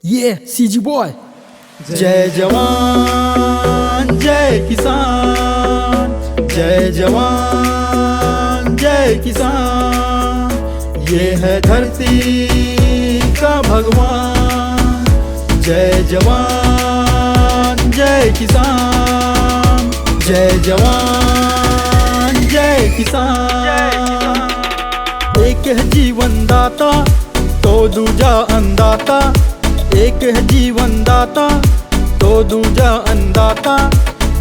Yeah, CG boy. जय जवान जय किसान, जय जवान जय किसान, ये है धरती का भगवान। जय जवान जय किसान, जय जवान जय किसान। एक है जीवन दाता तो दूजा अन्नदाता, एक है जीवन दाता तो दूजा अन्नदाता।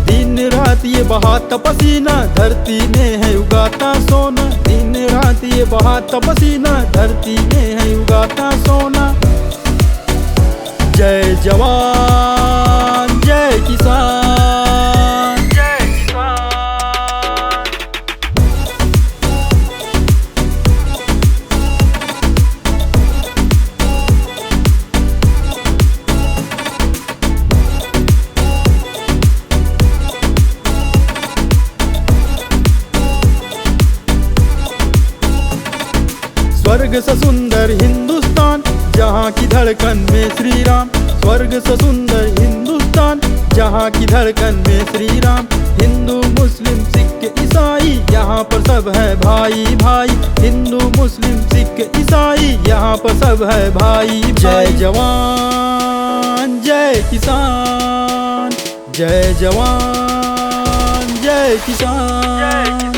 दिन रात ये बहाता पसीना, धरती में है उगाता सोना। दिन रात ये बहाता पसीना, धरती में है उगाता सोना। जय जवान जय किसान, जय किसान। स्वर्ग से सुंदर हिंदुस्तान, जहाँ की धड़कन में श्री राम। स्वर्ग से सुंदर हिंदुस्तान, जहाँ की धड़कन में श्री राम। हिंदू मुस्लिम सिख ईसाई, यहाँ पर सब है भाई भाई। हिंदू मुस्लिम सिख ईसाई, यहाँ पर सब है भाई भाई। जय जवान जय किसान, जय जवान जय किसान।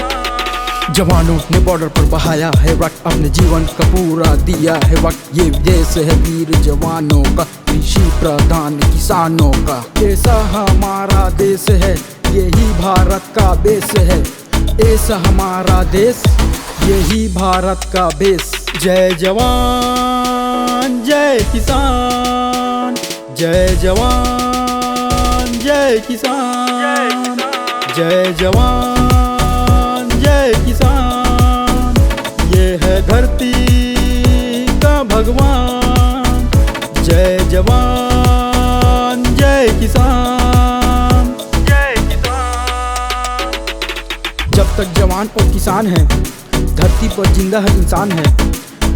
जवानों ने बॉर्डर पर बहाया है वक्त, अपने जीवन का पूरा दिया है वक्त। ये देश है वीर जवानों का, कृषि प्रधान किसानों का। ऐसा हमारा देश है, यही भारत का बेस है। ऐसा हमारा देश, यही भारत का बेस। जय जवान जय किसान, जय जवान जय किसान, जय जवान जय किसान। ये है धरती का भगवान। जय जवान जय किसान, जय किसान। जब तक जवान और किसान है, धरती पर जिंदा है इंसान है।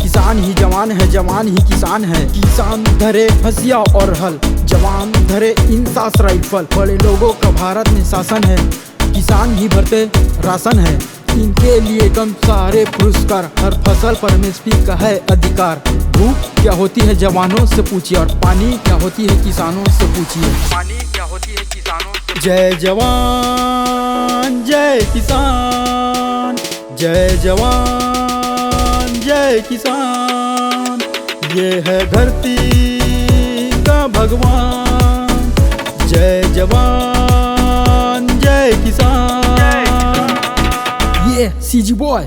किसान ही जवान है, जवान ही किसान है। किसान धरे हसिया और हल, जवान धरे इंसास राइफल। बड़े लोगों का भारत में शासन है, किसान ही भरते राशन है। इनके लिए कम सारे पुरस्कार, हर फसल पर एमएसपी का है अधिकार। भूख क्या होती है जवानों से पूछिए, और पानी क्या होती है किसानों से पूछिए। पानी क्या होती है किसानों से। जय जवान जय किसान, जय जवान जय किसान। ये है धरती का भगवान। जय जवान जय किसान। Yeah, CG boy.